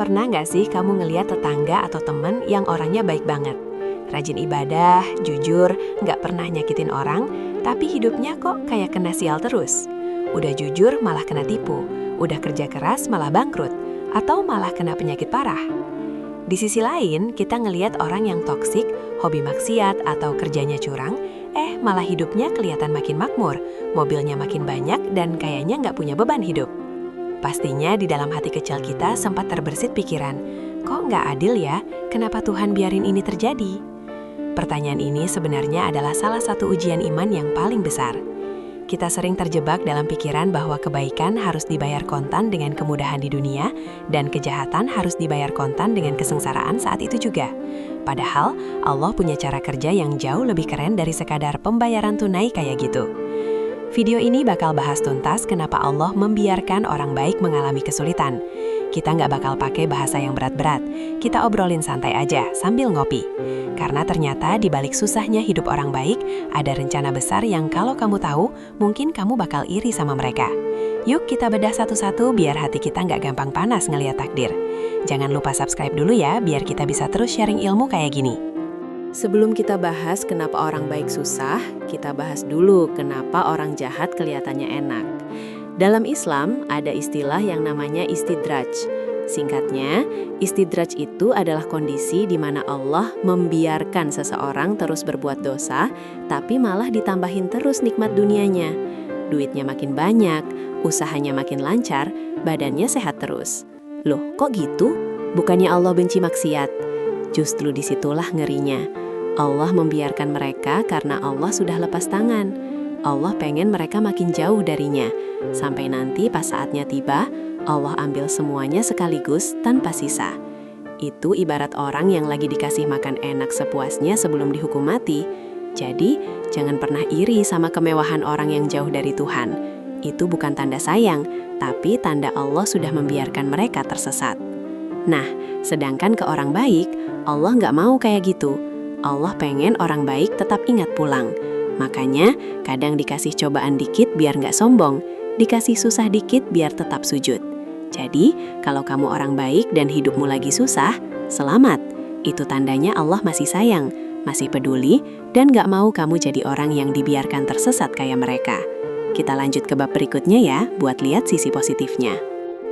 Pernah nggak sih kamu ngeliat tetangga atau temen yang orangnya baik banget? Rajin ibadah, jujur, nggak pernah nyakitin orang, tapi hidupnya kok kayak kena sial terus. Udah jujur malah kena tipu, udah kerja keras malah bangkrut, atau malah kena penyakit parah. Di sisi lain, kita ngeliat orang yang toksik, hobi maksiat, atau kerjanya curang, malah hidupnya kelihatan makin makmur, mobilnya makin banyak, dan kayaknya nggak punya beban hidup. Pastinya di dalam hati kecil kita sempat terbersit pikiran, kok nggak adil ya, kenapa Tuhan biarin ini terjadi? Pertanyaan ini sebenarnya adalah salah satu ujian iman yang paling besar. Kita sering terjebak dalam pikiran bahwa kebaikan harus dibayar kontan dengan kemudahan di dunia, dan kejahatan harus dibayar kontan dengan kesengsaraan saat itu juga. Padahal, Allah punya cara kerja yang jauh lebih keren dari sekadar pembayaran tunai kayak gitu. Video ini bakal bahas tuntas kenapa Allah membiarkan orang baik mengalami kesulitan. Kita nggak bakal pakai bahasa yang berat-berat, kita obrolin santai aja sambil ngopi. Karena ternyata di balik susahnya hidup orang baik, ada rencana besar yang kalau kamu tahu, mungkin kamu bakal iri sama mereka. Yuk kita bedah satu-satu biar hati kita nggak gampang panas ngeliat takdir. Jangan lupa subscribe dulu ya, biar kita bisa terus sharing ilmu kayak gini. Sebelum kita bahas kenapa orang baik susah, kita bahas dulu kenapa orang jahat kelihatannya enak. Dalam Islam, ada istilah yang namanya istidraj. Singkatnya, istidraj itu adalah kondisi di mana Allah membiarkan seseorang terus berbuat dosa, tapi malah ditambahin terus nikmat dunianya. Duitnya makin banyak, usahanya makin lancar, badannya sehat terus. Loh, kok gitu? Bukannya Allah benci maksiat? Justru disitulah ngerinya. Allah membiarkan mereka karena Allah sudah lepas tangan. Allah pengen mereka makin jauh darinya. Sampai nanti pas saatnya tiba, Allah ambil semuanya sekaligus tanpa sisa. Itu ibarat orang yang lagi dikasih makan enak sepuasnya sebelum dihukum mati. Jadi, jangan pernah iri sama kemewahan orang yang jauh dari Tuhan. Itu bukan tanda sayang, tapi tanda Allah sudah membiarkan mereka tersesat. Nah, sedangkan ke orang baik, Allah nggak mau kayak gitu. Allah pengen orang baik tetap ingat pulang. Makanya, kadang dikasih cobaan dikit biar nggak sombong, dikasih susah dikit biar tetap sujud. Jadi, kalau kamu orang baik dan hidupmu lagi susah, selamat. Itu tandanya Allah masih sayang, masih peduli, dan nggak mau kamu jadi orang yang dibiarkan tersesat kayak mereka. Kita lanjut ke bab berikutnya ya, buat lihat sisi positifnya.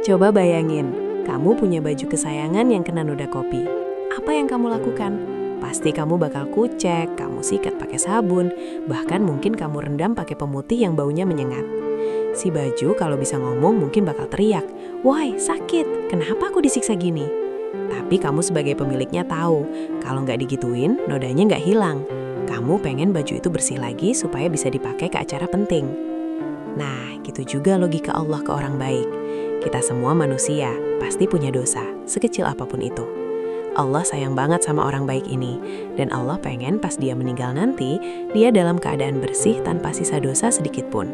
Coba bayangin, kamu punya baju kesayangan yang kena noda kopi. Apa yang kamu lakukan? Pasti kamu bakal kucek, kamu sikat pakai sabun, bahkan mungkin kamu rendam pakai pemutih yang baunya menyengat. Si baju kalau bisa ngomong mungkin bakal teriak, "Woi, sakit, kenapa aku disiksa gini?" Tapi kamu sebagai pemiliknya tahu, kalau nggak digituin, nodanya nggak hilang. Kamu pengen baju itu bersih lagi supaya bisa dipakai ke acara penting. Nah, gitu juga logika Allah ke orang baik. Kita semua manusia, pasti punya dosa, sekecil apapun itu. Allah sayang banget sama orang baik ini, dan Allah pengen pas dia meninggal nanti, dia dalam keadaan bersih tanpa sisa dosa sedikit pun.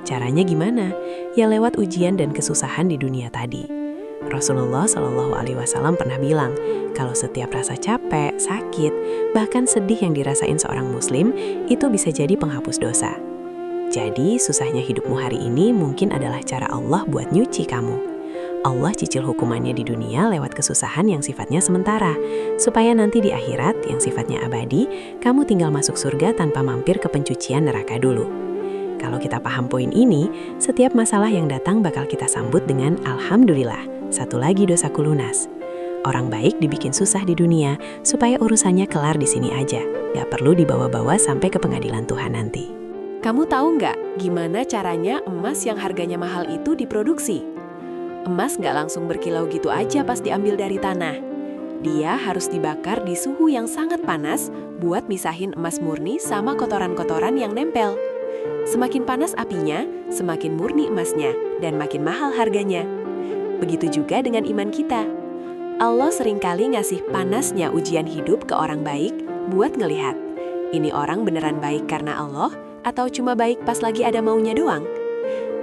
Caranya gimana? Ya lewat ujian dan kesusahan di dunia tadi. Rasulullah SAW pernah bilang, kalau setiap rasa capek, sakit, bahkan sedih yang dirasain seorang muslim, itu bisa jadi penghapus dosa. Jadi, susahnya hidupmu hari ini mungkin adalah cara Allah buat nyuci kamu. Allah cicil hukumannya di dunia lewat kesusahan yang sifatnya sementara, supaya nanti di akhirat yang sifatnya abadi, kamu tinggal masuk surga tanpa mampir ke pencucian neraka dulu. Kalau kita paham poin ini, setiap masalah yang datang bakal kita sambut dengan Alhamdulillah, satu lagi dosaku lunas. Orang baik dibikin susah di dunia, supaya urusannya kelar di sini aja, gak perlu dibawa-bawa sampai ke pengadilan Tuhan nanti. Kamu tahu nggak gimana caranya emas yang harganya mahal itu diproduksi? Emas nggak langsung berkilau gitu aja pas diambil dari tanah. Dia harus dibakar di suhu yang sangat panas buat misahin emas murni sama kotoran-kotoran yang nempel. Semakin panas apinya, semakin murni emasnya, dan makin mahal harganya. Begitu juga dengan iman kita. Allah seringkali ngasih panasnya ujian hidup ke orang baik buat ngelihat, ini orang beneran baik karena Allah, atau cuma baik pas lagi ada maunya doang?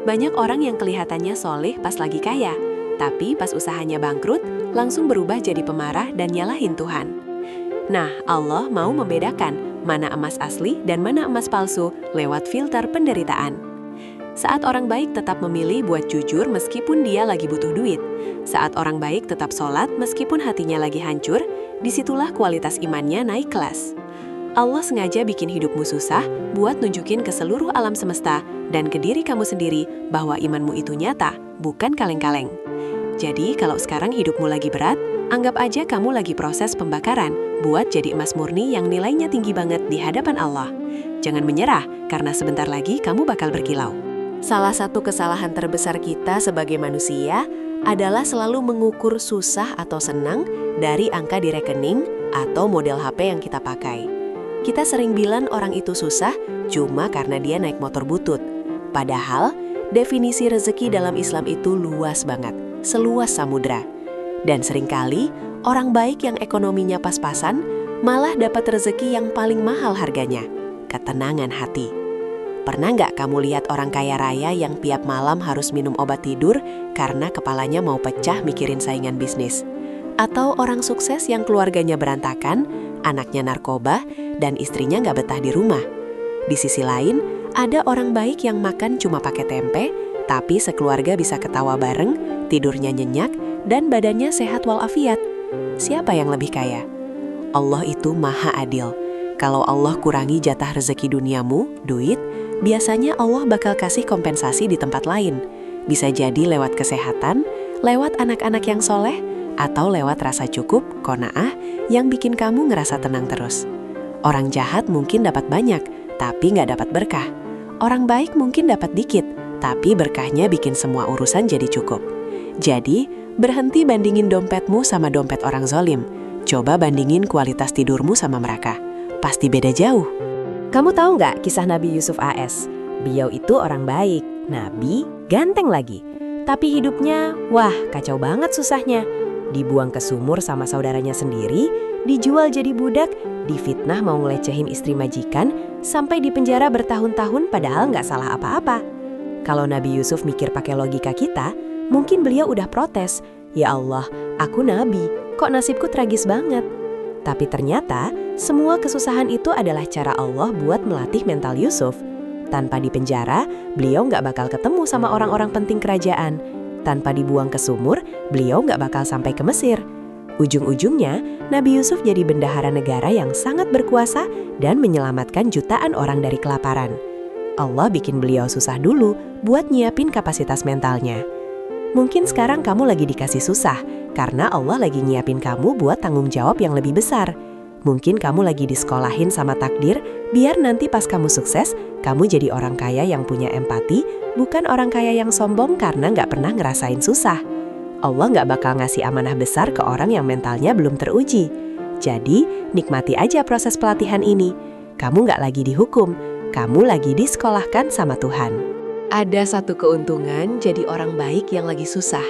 Banyak orang yang kelihatannya soleh pas lagi kaya, tapi pas usahanya bangkrut, langsung berubah jadi pemarah dan nyalahin Tuhan. Nah, Allah mau membedakan mana emas asli dan mana emas palsu lewat filter penderitaan. Saat orang baik tetap memilih buat jujur meskipun dia lagi butuh duit. Saat orang baik tetap sholat meskipun hatinya lagi hancur, disitulah kualitas imannya naik kelas. Allah sengaja bikin hidupmu susah buat nunjukin ke seluruh alam semesta dan ke diri kamu sendiri bahwa imanmu itu nyata, bukan kaleng-kaleng. Jadi kalau sekarang hidupmu lagi berat, anggap aja kamu lagi proses pembakaran buat jadi emas murni yang nilainya tinggi banget di hadapan Allah. Jangan menyerah, karena sebentar lagi kamu bakal berkilau. Salah satu kesalahan terbesar kita sebagai manusia adalah selalu mengukur susah atau senang dari angka di rekening atau model HP yang kita pakai. Kita sering bilang orang itu susah cuma karena dia naik motor butut. Padahal, definisi rezeki dalam Islam itu luas banget, seluas samudra. Dan seringkali, orang baik yang ekonominya pas-pasan malah dapat rezeki yang paling mahal harganya, ketenangan hati. Pernah nggak kamu lihat orang kaya raya yang tiap malam harus minum obat tidur karena kepalanya mau pecah mikirin saingan bisnis? Atau orang sukses yang keluarganya berantakan, anaknya narkoba, dan istrinya nggak betah di rumah? Di sisi lain, ada orang baik yang makan cuma pakai tempe, tapi sekeluarga bisa ketawa bareng, tidurnya nyenyak, dan badannya sehat walafiat. Siapa yang lebih kaya? Allah itu maha adil. Kalau Allah kurangi jatah rezeki duniamu, duit, biasanya Allah bakal kasih kompensasi di tempat lain. Bisa jadi lewat kesehatan, lewat anak-anak yang soleh, atau lewat rasa cukup, qanaah, yang bikin kamu ngerasa tenang terus. Orang jahat mungkin dapat banyak, tapi nggak dapat berkah. Orang baik mungkin dapat dikit, tapi berkahnya bikin semua urusan jadi cukup. Jadi, berhenti bandingin dompetmu sama dompet orang zolim. Coba bandingin kualitas tidurmu sama mereka. Pasti beda jauh. Kamu tahu nggak kisah Nabi Yusuf AS? Beliau itu orang baik, nabi, ganteng lagi. Tapi hidupnya, wah kacau banget susahnya. Dibuang ke sumur sama saudaranya sendiri, dijual jadi budak, difitnah mau ngelecehin istri majikan, sampai dipenjara bertahun-tahun padahal nggak salah apa-apa. Kalau Nabi Yusuf mikir pakai logika kita, mungkin beliau udah protes. Ya Allah, aku nabi, kok nasibku tragis banget. Tapi ternyata, semua kesusahan itu adalah cara Allah buat melatih mental Yusuf. Tanpa dipenjara, beliau nggak bakal ketemu sama orang-orang penting kerajaan. Tanpa dibuang ke sumur, beliau nggak bakal sampai ke Mesir. Ujung-ujungnya, Nabi Yusuf jadi bendahara negara yang sangat berkuasa dan menyelamatkan jutaan orang dari kelaparan. Allah bikin beliau susah dulu buat nyiapin kapasitas mentalnya. Mungkin sekarang kamu lagi dikasih susah, karena Allah lagi nyiapin kamu buat tanggung jawab yang lebih besar. Mungkin kamu lagi disekolahin sama takdir, biar nanti pas kamu sukses, kamu jadi orang kaya yang punya empati, bukan orang kaya yang sombong karena nggak pernah ngerasain susah. Allah nggak bakal ngasih amanah besar ke orang yang mentalnya belum teruji. Jadi, nikmati aja proses pelatihan ini. Kamu nggak lagi dihukum, kamu lagi disekolahkan sama Tuhan. Ada satu keuntungan jadi orang baik yang lagi susah.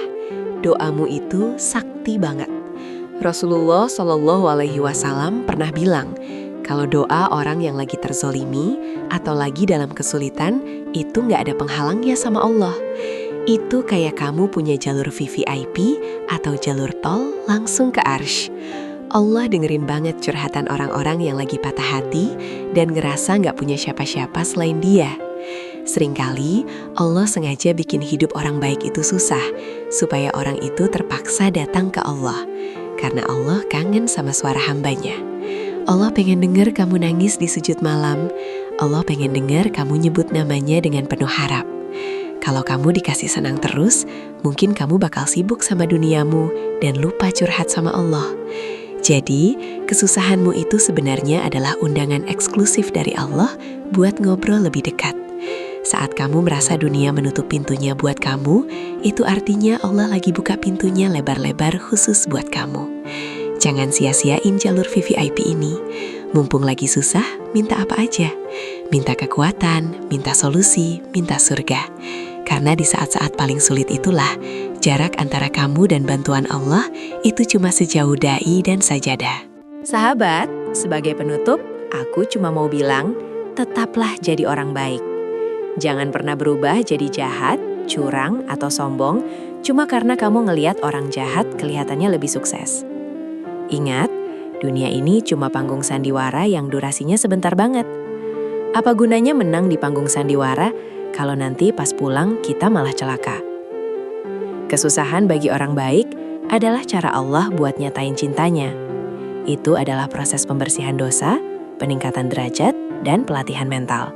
Doamu itu sakti banget. Rasulullah Shallallahu Alaihi Wasallam pernah bilang, kalau doa orang yang lagi terzolimi atau lagi dalam kesulitan, itu nggak ada penghalangnya sama Allah. Itu kayak kamu punya jalur VVIP atau jalur tol langsung ke Arsy. Allah dengerin banget curhatan orang-orang yang lagi patah hati dan ngerasa nggak punya siapa-siapa selain Dia. Seringkali Allah sengaja bikin hidup orang baik itu susah, supaya orang itu terpaksa datang ke Allah. Karena Allah kangen sama suara hambanya. Allah pengen denger kamu nangis di sujud malam. Allah pengen denger kamu nyebut namanya dengan penuh harap. Kalau kamu dikasih senang terus, mungkin kamu bakal sibuk sama duniamu dan lupa curhat sama Allah. Jadi, kesusahanmu itu sebenarnya adalah undangan eksklusif dari Allah buat ngobrol lebih dekat. Saat kamu merasa dunia menutup pintunya buat kamu, itu artinya Allah lagi buka pintunya lebar-lebar khusus buat kamu. Jangan sia-siain jalur VVIP ini. Mumpung lagi susah, minta apa aja. Minta kekuatan, minta solusi, minta surga. Karena di saat-saat paling sulit itulah, jarak antara kamu dan bantuan Allah itu cuma sejauh dai dan sajadah. Sahabat, sebagai penutup, aku cuma mau bilang, tetaplah jadi orang baik. Jangan pernah berubah jadi jahat, curang, atau sombong cuma karena kamu ngelihat orang jahat kelihatannya lebih sukses. Ingat, dunia ini cuma panggung sandiwara yang durasinya sebentar banget. Apa gunanya menang di panggung sandiwara kalau nanti pas pulang kita malah celaka. Kesusahan bagi orang baik adalah cara Allah buat nyatain cintanya. Itu adalah proses pembersihan dosa, peningkatan derajat, dan pelatihan mental.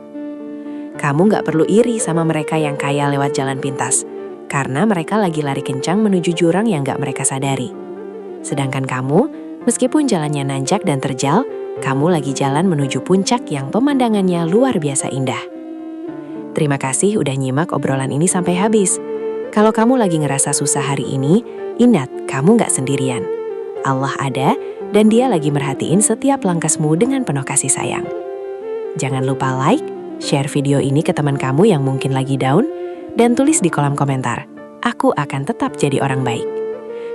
Kamu nggak perlu iri sama mereka yang kaya lewat jalan pintas, karena mereka lagi lari kencang menuju jurang yang nggak mereka sadari. Sedangkan kamu, meskipun jalannya nanjak dan terjal, kamu lagi jalan menuju puncak yang pemandangannya luar biasa indah. Terima kasih udah nyimak obrolan ini sampai habis. Kalau kamu lagi ngerasa susah hari ini, ingat kamu nggak sendirian. Allah ada dan Dia lagi merhatiin setiap langkahmu dengan penuh kasih sayang. Jangan lupa like, share video ini ke teman kamu yang mungkin lagi down, dan tulis di kolom komentar, aku akan tetap jadi orang baik.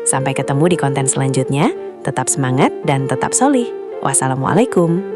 Sampai ketemu di konten selanjutnya, tetap semangat dan tetap solih. Wassalamualaikum.